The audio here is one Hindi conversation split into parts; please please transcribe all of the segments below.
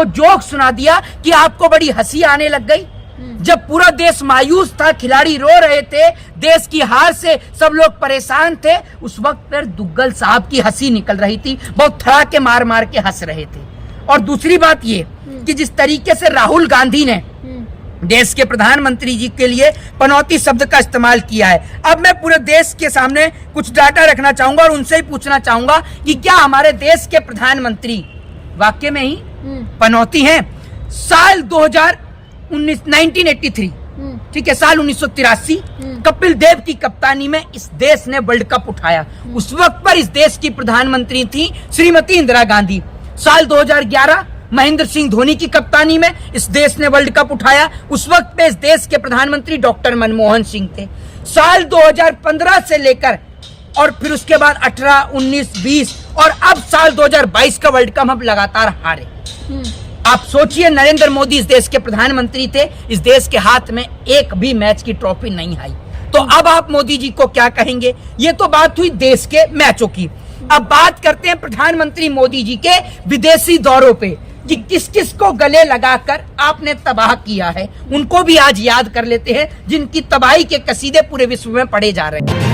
जोक सुना दिया कि आपको बड़ी हंसी आने लग गई। जब पूरा देश मायूस था, खिलाड़ी रो रहे थे, देश की हार से सब लोग परेशान थे, उस वक्त पर दुग्गल साहब की हंसी निकल रही थी, बहुत थड़ाके मार मार के हंस रहे थे। और दूसरी बात ये कि जिस तरीके से राहुल गांधी ने देश के प्रधानमंत्री जी के लिए पनौती शब्द का इस्तेमाल किया है, अब मैं पूरे देश के सामने कुछ डाटा रखना चाहूंगा और उनसे ही पूछना चाहूंगा कि क्या हमारे देश के प्रधानमंत्री वाकई में ही पनौती हैं। साल 1983 ठीक है, साल 1983 कपिल देव की कप्तानी में इस देश ने वर्ल्ड कप उठाया। उस वक्त पर इस देश की प्रधानमंत्री थी श्रीमती इंदिरा गांधी। साल 2011 महेंद्र सिंह धोनी की कप्तानी में इस देश ने वर्ल्ड कप उठाया। उस वक्त पे इस देश के प्रधानमंत्री डॉक्टर मनमोहन सिंह थे। साल 2015 से लेकर और फिर उसके बाद 18, 19, 20 और अब साल 2022 का वर्ल्ड कप हम लगातार हारे। आप सोचिए, नरेंद्र मोदी इस देश के प्रधानमंत्री थे, इस देश के हाथ में एक भी मैच की ट्रॉफी नहीं आई। तो अब आप मोदी जी को क्या कहेंगे? ये तो बात हुई देश के मैचों की। अब बात करते हैं प्रधानमंत्री मोदी जी के विदेशी दौरों पे कि किस किस को गले लगाकर आपने तबाह किया है। उनको भी आज याद कर लेते हैं, जिनकी तबाही के कसीदे पूरे विश्व में पढ़े जा रहे हैं।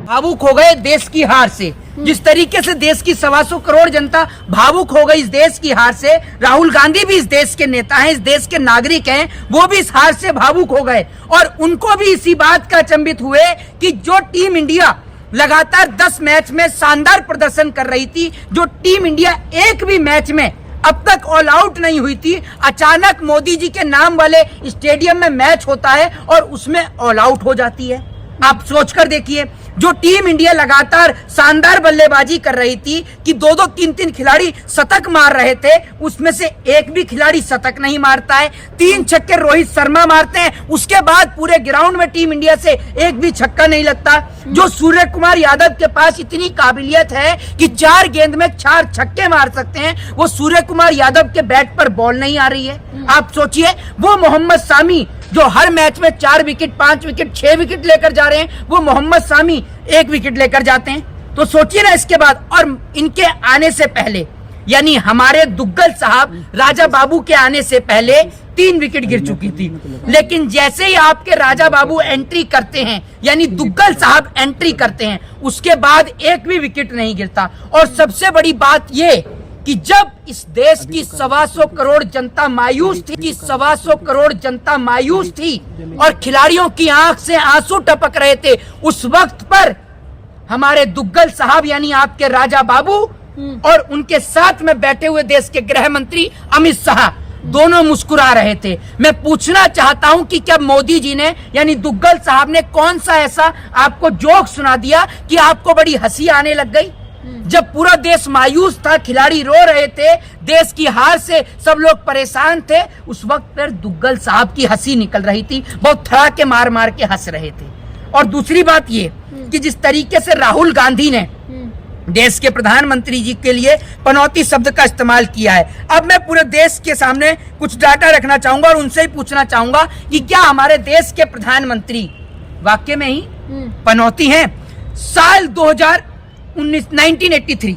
भावुक हो गए देश की हार से। जिस तरीके से देश की 125 करोड़ जनता भावुक हो गई इस देश की हार से, राहुल गांधी भी इस देश के नेता हैं, इस देश के नागरिक हैं, वो भी इस हार से भावुक हो गए और उनको भी इसी बात का अचंभित हुए कि जो टीम इंडिया लगातार 10 मैच में शानदार प्रदर्शन कर रही थी, जो टीम इंडिया एक भी मैच में अब तक ऑल आउट नहीं हुई थी, अचानक मोदी जी के नाम वाले स्टेडियम में मैच होता है और उसमें ऑल आउट हो जाती है। आप सोचकर देखिए, जो टीम इंडिया लगातार शानदार बल्लेबाजी कर रही थी कि 2-2, 3-3 खिलाड़ी शतक मार रहे थे, उसमें से एक भी खिलाड़ी शतक नहीं मारता है। 3 छक्के रोहित शर्मा मारते हैं, उसके बाद पूरे ग्राउंड में टीम इंडिया से एक भी छक्का नहीं लगता। जो सूर्य कुमार यादव के पास इतनी काबिलियत है कि 4 गेंद में 4 छक्के मार सकते हैं, वो सूर्य कुमार यादव के बैट पर बॉल नहीं आ रही है। आप सोचिए, वो मोहम्मद शामी जो हर मैच में 4 विकेट, 5 विकेट, 6 विकेट लेकर जा रहे हैं, वो मोहम्मद शामी 1 विकेट लेकर जाते हैं। तो सोचिए ना इसके बाद। और इनके आने से पहले, यानी हमारे दुग्गल साहब राजा बाबू के आने से पहले 3 विकेट गिर चुकी थी। लेकिन जैसे ही आपके राजा बाबू एंट्री करते हैं, यानी दुग्गल साहब एंट्री करते हैं, उसके बाद एक भी विकेट नहीं गिरता। और सबसे बड़ी बात ये कि जब इस देश की 125 करोड़ जनता मायूस थी, कि 125 करोड़ जनता मायूस थी और खिलाड़ियों की आंख से आंसू टपक रहे थे, उस वक्त पर हमारे दुग्गल साहब यानी आपके राजा बाबू और उनके साथ में बैठे हुए देश के गृह मंत्री अमित शाह दोनों मुस्कुरा रहे थे। मैं पूछना चाहता हूं कि क्या मोदी जी ने यानी दुग्गल साहब ने कौन सा ऐसा आपको जोक सुना दिया कि आपको बड़ी हंसी आने लग गई? जब पूरा देश मायूस था, खिलाड़ी रो रहे थे, देश की हार से सब लोग परेशान थे, उस वक्त पर दुग्गल साहब की हंसी निकल रही थी, बहुत थड़ाके मार मार के हंस रहे थे। और दूसरी बात ये कि जिस तरीके से राहुल गांधी ने देश के प्रधानमंत्री जी के लिए पनौती शब्द का इस्तेमाल किया है, अब मैं पूरे देश के सामने कुछ डाटा रखना चाहूंगा और उनसे ही पूछना चाहूंगा कि क्या हमारे देश के प्रधानमंत्री वाकई में ही पनौती हैं। साल 1983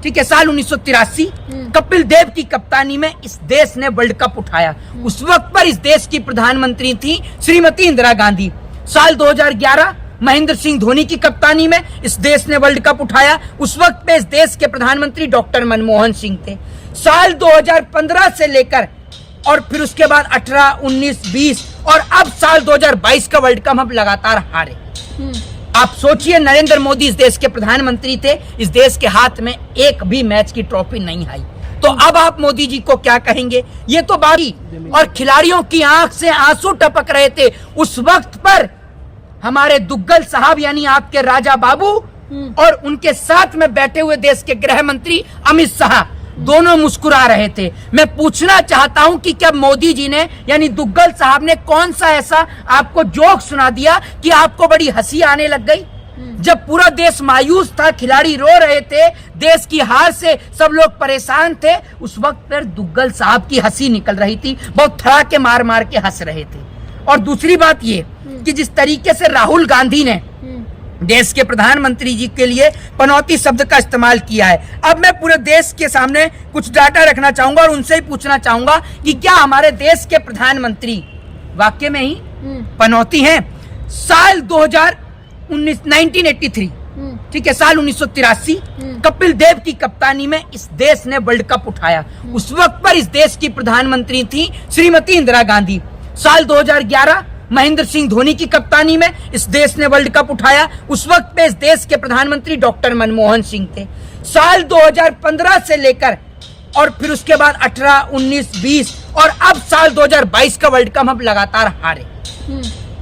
ठीक है, साल 1983 कपिल देव की कप्तानी में इस देश ने वर्ल्ड कप उठाया। उस वक्त पर इस देश की प्रधानमंत्री थी श्रीमती इंदिरा गांधी। साल 2011 महेंद्र सिंह धोनी की कप्तानी में इस देश ने वर्ल्ड कप उठाया। उस वक्त पे इस देश के प्रधानमंत्री डॉक्टर मनमोहन सिंह थे। साल 2015 से लेकर और फिर उसके बाद 18, 19, 20 और अब साल 2022 का वर्ल्ड कप हम लगातार हारे। आप सोचिए, नरेंद्र मोदी इस देश के प्रधानमंत्री थे, इस देश के हाथ में एक भी मैच की ट्रॉफी नहीं आई। तो अब आप मोदी जी को क्या कहेंगे? ये तो बारी। और खिलाड़ियों की आंख से आंसू टपक रहे थे, उस वक्त पर हमारे दुग्गल साहब यानी आपके राजा बाबू और उनके साथ में बैठे हुए देश के गृह मंत्री अमित शाह दोनों मुस्कुरा रहे थे। मैं पूछना चाहता हूं कि क्या मोदी जी ने यानी दुग्गल साहब ने कौन सा ऐसा आपको जोक सुना दिया कि आपको बड़ी हंसी आने लग गई? जब पूरा देश मायूस था, खिलाड़ी रो रहे थे, देश की हार से सब लोग परेशान थे, उस वक्त पर दुग्गल साहब की हंसी निकल रही थी, बहुत थड़ाके मार मार के हंस रहे थे। और दूसरी बात ये कि जिस तरीके से राहुल गांधी ने देश के प्रधानमंत्री जी के लिए पनौती शब्द का इस्तेमाल किया है। अब मैं पूरे देश के सामने कुछ डाटा रखना चाहूंगा और उनसे ही पूछना चाहूंगा कि क्या हमारे देश के प्रधानमंत्री वाकई में ही पनौती हैं। साल 2019 1983 ठीक है, साल 1983 कपिल देव की कप्तानी में इस देश ने वर्ल्ड कप उठाया। उस वक्त पर इस देश की प्रधानमंत्री थी श्रीमती इंदिरा गांधी। साल 2011 महेंद्र सिंह धोनी की कप्तानी में इस देश ने वर्ल्ड कप उठाया। उस वक्त पे इस देश के प्रधानमंत्री डॉक्टर मनमोहन सिंह थे। साल 2015 से लेकर और फिर उसके बाद 18, 19, 20 और अब साल 2022 का वर्ल्ड कप हम लगातार हारे।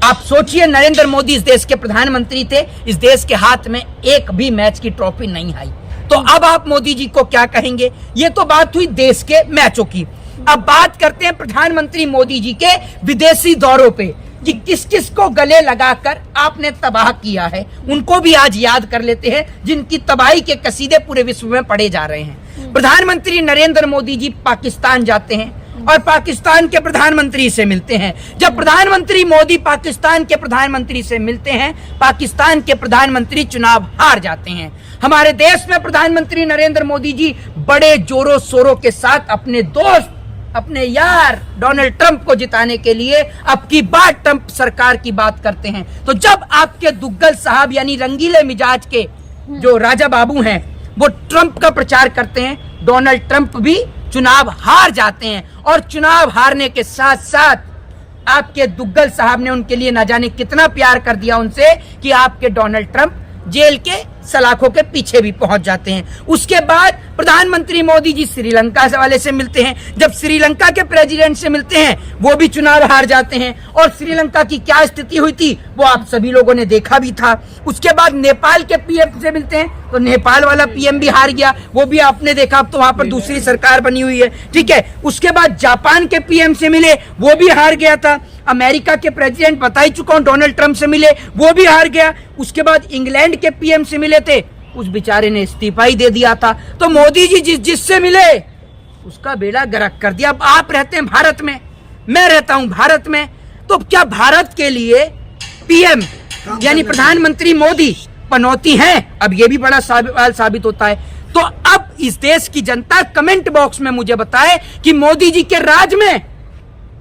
आप सोचिए, नरेंद्र मोदी इस देश के प्रधानमंत्री थे, इस देश के हाथ में एक भी मैच की ट्रॉफी नहीं आई। तो अब आप मोदी जी को क्या कहेंगे? ये तो बात हुई देश के मैचों की। अब बात करते हैं प्रधानमंत्री मोदी जी के विदेशी दौरों पे कि किस किस को गले लगाकर आपने तबाह किया है। उनको भी आज याद कर लेते हैं जिनकी तबाही के कसीदे पूरे विश्व में पढ़े जा रहे हैं। प्रधानमंत्री नरेंद्र मोदी जी पाकिस्तान जाते हैं और पाकिस्तान के प्रधानमंत्री से मिलते हैं। जब प्रधानमंत्री मोदी पाकिस्तान के प्रधानमंत्री से मिलते हैं, पाकिस्तान के प्रधानमंत्री चुनाव हार जाते हैं। हमारे देश में प्रधानमंत्री नरेंद्र मोदी जी बड़े जोरों शोरों के साथ अपने दोस्त, अपने यार डोनाल्ड ट्रंप को जिताने के लिए अब की बार ट्रंप सरकार की बात करते हैं। तो जब आपके दुग्गल साहब यानी रंगीले मिजाज के जो राजा बाबू हैं वो ट्रंप का प्रचार करते हैं, डोनाल्ड ट्रंप भी चुनाव हार जाते हैं। और चुनाव हारने के साथ साथ आपके दुग्गल साहब ने उनके लिए न जाने कितना प्यार कर दिया उनसे कि आपके डोनाल्ड ट्रंप जेल के सलाखों के पीछे भी पहुंच जाते हैं। उसके बाद प्रधानमंत्री मोदी जी श्रीलंका वाले से मिलते हैं। जब श्रीलंका के प्रेसिडेंट से मिलते हैं वो भी चुनाव हार जाते हैं। और श्रीलंका की क्या स्थिति हुई थी वो आप सभी लोगों ने देखा भी था। उसके बाद नेपाल के पीएम से मिलते हैं तो नेपाल वाला पीएम भी हार गया, वो भी आपने देखा। अब तो वहां पर दूसरी सरकार बनी हुई है, ठीक है। उसके बाद जापान के पीएम से मिले, वो भी हार गया था। अमेरिका के प्रेसिडेंट बता ही चुका हूं, डोनाल्ड ट्रंप से मिले, वो भी हार गया। उसके बाद इंग्लैंड के पीएम से मिले थे, उस बेचारे ने इस्तीफा ही दे दिया था। तो मोदी जी जिससे मिले उसका बेड़ा गर्क कर दिया। अब आप रहते हैं भारत में, मैं रहता हूं भारत में, तो क्या भारत के लिए पीएम यानी प्रधानमंत्री मोदी पनौती हैं? अब ये भी बड़ा सवाल साबित होता है। तो अब इस देश की जनता कमेंट बॉक्स में मुझे बताए कि मोदी जी के राज में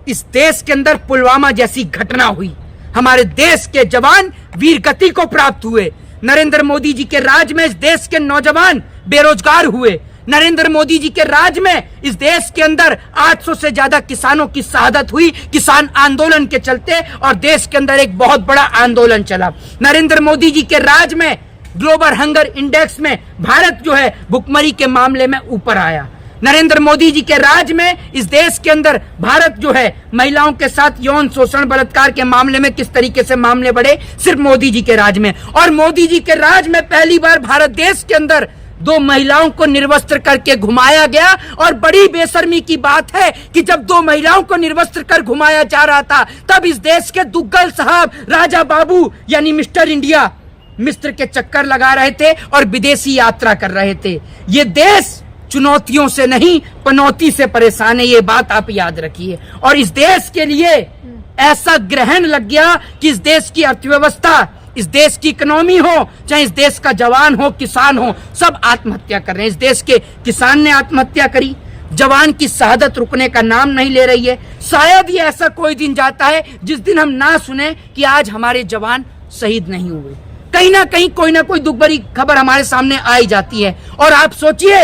इस देश के अंदर पुलवामा जैसी घटना हुई, हमारे देश के जवान वीरगति को प्राप्त हुए। नरेंद्र मोदी जी के राज में इस देश के नौजवान बेरोजगार हुए। नरेंद्र मोदी जी के राज में इस देश के अंदर 800 से ज्यादा किसानों की शहादत हुई किसान आंदोलन के चलते, और देश के अंदर एक बहुत बड़ा आंदोलन चला। नरेंद्र मोदी जी के राज में ग्लोबल हंगर इंडेक्स में भारत जो है भुखमरी के मामले में ऊपर आया। नरेंद्र मोदी जी के राज में इस देश के अंदर भारत जो है महिलाओं के साथ यौन शोषण बलात्कार के मामले में किस तरीके से मामले बढ़े, सिर्फ मोदी जी के राज में। और मोदी जी के राज में पहली बार भारत देश के अंदर 2 महिलाओं को निर्वस्त्र करके घुमाया गया। और बड़ी बेशर्मी की बात है कि जब 2 महिलाओं को निर्वस्त्र कर घुमाया जा रहा था तब इस देश के दुग्गल साहब राजा बाबू यानी मिस्टर इंडिया मिस्र के चक्कर लगा रहे थे और विदेशी यात्रा कर रहे थे। ये देश चुनौतियों से नहीं पनौती से परेशान है, ये बात आप याद रखिए। और इस देश के लिए ऐसा ग्रहण लग गया कि इस देश की अर्थव्यवस्था, इस देश की इकोनॉमी हो, चाहे इस देश का जवान हो, किसान हो, सब आत्महत्या कर रहे हैं। इस देश के किसान ने आत्महत्या करी, जवान की शहादत रुकने का नाम नहीं ले रही है। शायद ये ऐसा कोई दिन जाता है जिस दिन हम ना सुने कि आज हमारे जवान शहीद नहीं हुए। कहीं ना कहीं कोई ना कोई दुख भरी खबर हमारे सामने आई जाती है। और आप सोचिए,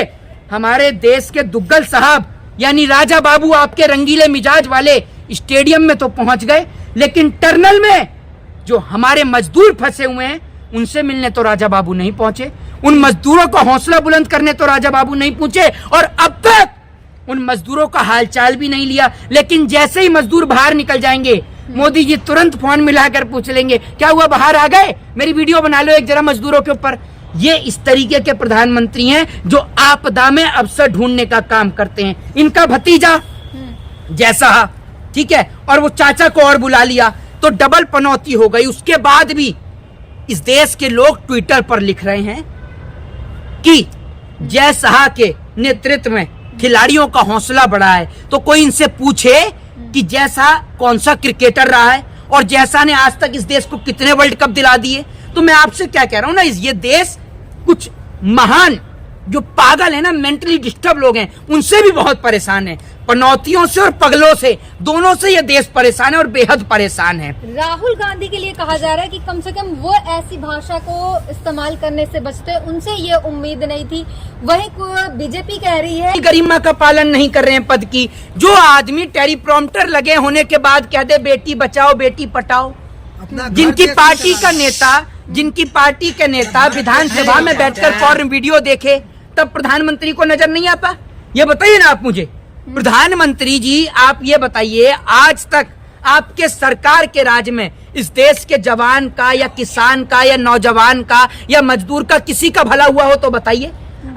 हमारे देश के दुग्गल साहब यानी राजा बाबू आपके रंगीले मिजाज वाले स्टेडियम में तो पहुंच गए, लेकिन टनल में जो हमारे मजदूर फंसे हुए हैं उनसे मिलने तो राजा बाबू नहीं पहुंचे। उन मजदूरों का हौसला बुलंद करने तो राजा बाबू नहीं पहुंचे। और अब तक उन मजदूरों का हालचाल भी नहीं लिया। लेकिन जैसे ही मजदूर बाहर निकल जाएंगे, मोदी जी तुरंत फोन मिलाकर पूछ लेंगे, क्या हुआ, बाहर आ गए, मेरी वीडियो बना लो एक जरा मजदूरों के ऊपर। ये इस तरीके के प्रधानमंत्री हैं जो आपदा में अवसर ढूंढने का काम करते हैं। इनका भतीजा जैसा, ठीक है, और वो चाचा को और बुला लिया तो डबल पनौती हो गई। उसके बाद भी इस देश के लोग ट्विटर पर लिख रहे हैं कि जय शाह के नेतृत्व में खिलाड़ियों का हौसला बढ़ा है। तो कोई इनसे पूछे कि जय शाह कौन सा क्रिकेटर रहा है और जय शाह ने आज तक इस देश को कितने वर्ल्ड कप दिला दिए। तो मैं आपसे क्या कह रहा हूं ना, ये देश कुछ महान जो पागल है ना, मेंटली डिस्टर्ब लोग हैं, उनसे भी बहुत परेशान है। पनौतियों से और पगलों से, दोनों से ये देश परेशान है और बेहद परेशान है। राहुल गांधी के लिए कहा जा रहा है कि कम से कम वो ऐसी भाषा को इस्तेमाल करने से बचते, उनसे ये उम्मीद नहीं थी। वहीं बीजेपी कह रही है गरिमा का पालन नहीं कर रहे हैं पद की। जो आदमी टेलीप्रॉम्प्टर लगे होने के बाद कह दे बेटी बचाओ बेटी पटाओ, जिनकी पार्टी के नेता विधानसभा में बैठकर फॉरेन वीडियो देखे, तब प्रधानमंत्री को नजर नहीं आता? ये बताइए ना आप मुझे, प्रधानमंत्री जी आप ये बताइए, आज तक आपके सरकार के राज में इस देश के जवान का या किसान का या नौजवान का या मजदूर का किसी का भला हुआ हो तो बताइए।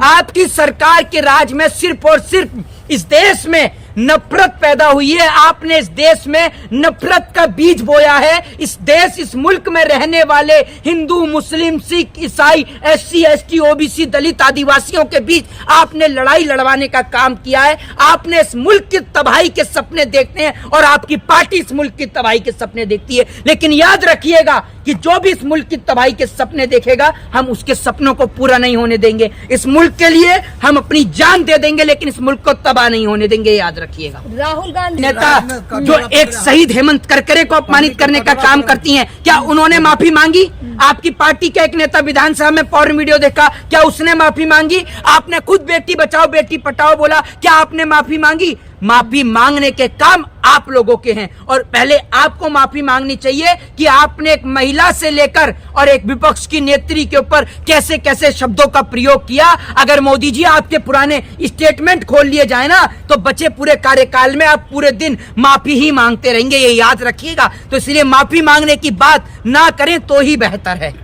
आपकी सरकार के राज में सिर्फ और सिर्फ इस देश में नफरत पैदा हुई है। आपने इस देश में नफरत का बीज बोया है। इस मुल्क में रहने वाले हिंदू, मुस्लिम, सिख, ईसाई, SC, ST, OBC, दलित, आदिवासियों के बीच आपने लड़ाई लड़वाने का काम किया है। आपने इस मुल्क की तबाही के सपने देखते हैं और आपकी पार्टी इस मुल्क की तबाही के सपने देखती है। लेकिन याद रखिएगा कि जो भी इस मुल्क की तबाही के सपने देखेगा, हम उसके सपनों को पूरा नहीं होने देंगे। इस मुल्क के लिए हम अपनी जान दे देंगे, लेकिन इस मुल्क को तबाह नहीं होने देंगे, याद रखिएगा। राहुल गांधी नेता जो एक शहीद हेमंत करकरे को अपमानित करने का काम करती हैं, क्या उन्होंने माफी मांगी? आपकी पार्टी का एक नेता विधानसभा में फॉरेन वीडियो देखा, क्या उसने माफी मांगी? आपने खुद बेटी बचाओ बेटी पटाओ बोला, क्या आपने माफी मांगी? माफी मांगने के काम आप लोगों के हैं और पहले आपको माफी मांगनी चाहिए कि आपने एक महिला से लेकर और एक विपक्ष की नेत्री के ऊपर कैसे कैसे शब्दों का प्रयोग किया। अगर मोदी जी आपके पुराने स्टेटमेंट खोल लिए जाए ना, तो बचे पूरे कार्यकाल में आप पूरे दिन माफी ही मांगते रहेंगे, ये याद रखिएगा। तो इसलिए माफी मांगने की बात ना करें तो ही बेहतर है।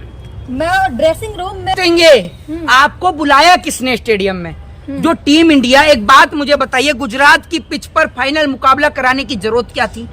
मैं ड्रेसिंग रूम में देंगे। आपको बुलाया किसने स्टेडियम में? जो टीम इंडिया, एक बात मुझे बताइए, गुजरात की पिच पर फाइनल मुकाबला कराने की जरूरत क्या थी?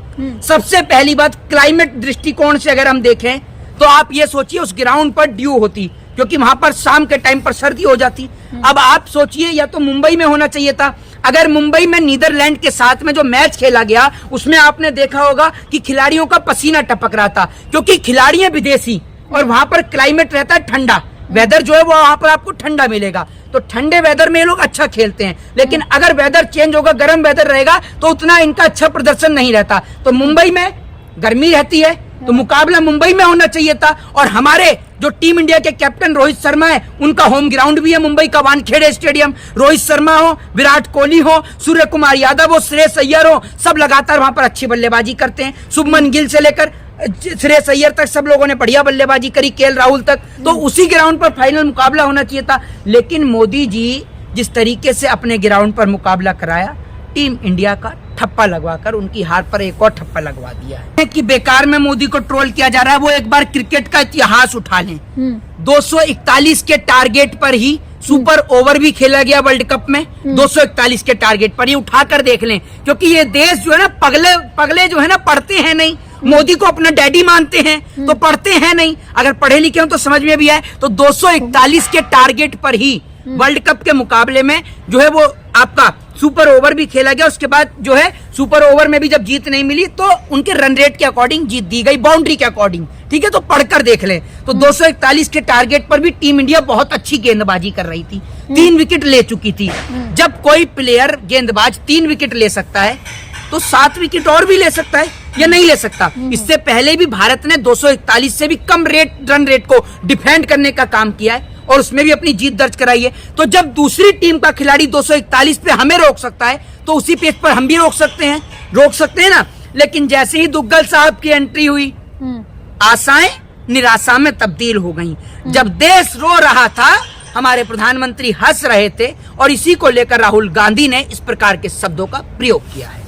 सबसे पहली बात, क्लाइमेट दृष्टिकोण से अगर हम देखें तो आप ये सोचिए उस ग्राउंड पर ड्यू होती, क्योंकि वहां पर शाम के टाइम पर सर्दी हो जाती। अब आप सोचिए, या तो मुंबई में होना चाहिए था। अगर मुंबई में नीदरलैंड के साथ में जो मैच खेला गया, उसमें आपने देखा होगा कि खिलाड़ियों का पसीना टपक रहा था, क्योंकि खिलाड़ी हैं विदेशी और वहां पर क्लाइमेट रहता है ठंडा, वेदर जो है वो वहां पर आपको ठंडा मिलेगा। तो ठंडे वेदर में ये लोग अच्छा खेलते हैं, लेकिन अगर वेदर चेंज होगा, गर्म वेदर रहेगा, तो उतना इनका अच्छा प्रदर्शन नहीं रहता। तो मुंबई में गर्मी रहती है, तो मुकाबला मुंबई में होना चाहिए था। और हमारे जो टीम इंडिया के कैप्टन रोहित शर्मा है, उनका होम ग्राउंड भी है मुंबई का वानखेड़े स्टेडियम। रोहित शर्मा हो, विराट कोहली हो, सूर्य कुमार यादव हो, श्रेयस अय्यर हो, सब लगातार वहां पर अच्छी बल्लेबाजी करते हैं। शुभमन गिल से लेकर श्रेयस अय्यर तक सब लोगों ने बढ़िया बल्लेबाजी करी, KL राहुल तक। तो उसी ग्राउंड पर फाइनल मुकाबला होना चाहिए था। लेकिन मोदी जी जिस तरीके से अपने ग्राउंड पर मुकाबला कराया, टीम इंडिया का ठप्पा लगवाकर उनकी हार पर एक और ठप्पा लगवा दिया है कि बेकार में मोदी को ट्रोल किया जा रहा है। वो एक बार क्रिकेट का इतिहास उठा लें, 241 के टारगेट पर ही सुपर ओवर भी खेला गया वर्ल्ड कप में। 241 के टारगेट पर ही उठाकर देख लें, क्योंकि ये देश जो है ना, पगले जो है ना, पढ़ते हैं नहीं। मोदी को अपना डैडी मानते हैं तो पढ़ते हैं नहीं। अगर पढ़े लिखे हो तो समझ में भी आए। तो 241 के टारगेट पर ही वर्ल्ड कप के मुकाबले में जो है वो आपका सुपर ओवर भी खेला गया। उसके बाद जो है सुपर ओवर में भी जब जीत नहीं मिली तो उनके रन रेट के अकॉर्डिंग जीत दी गई, बाउंड्री के अकॉर्डिंग। ठीक है, तो पढ़कर देख लें। तो 241 के टारगेट पर भी टीम इंडिया बहुत अच्छी गेंदबाजी कर रही थी, 3 विकेट ले चुकी थी। जब कोई प्लेयर गेंदबाज 3 विकेट ले सकता है, तो 7 विकेट और भी ले सकता है या नहीं ले सकता? इससे पहले भी भारत ने 241 से भी कम रन रेट को डिफेंड करने का काम किया है और उसमें भी अपनी जीत दर्ज कराई है। तो जब दूसरी टीम का खिलाड़ी 241 पे हमें रोक सकता है, तो उसी पेज पर हम भी रोक सकते हैं ना। लेकिन जैसे ही दुग्गल साहब की एंट्री हुई, आशाएं निराशा में तब्दील हो गईं। जब देश रो रहा था, हमारे प्रधानमंत्री हंस रहे थे, और इसी को लेकर राहुल गांधी ने इस प्रकार के शब्दों का प्रयोग किया है।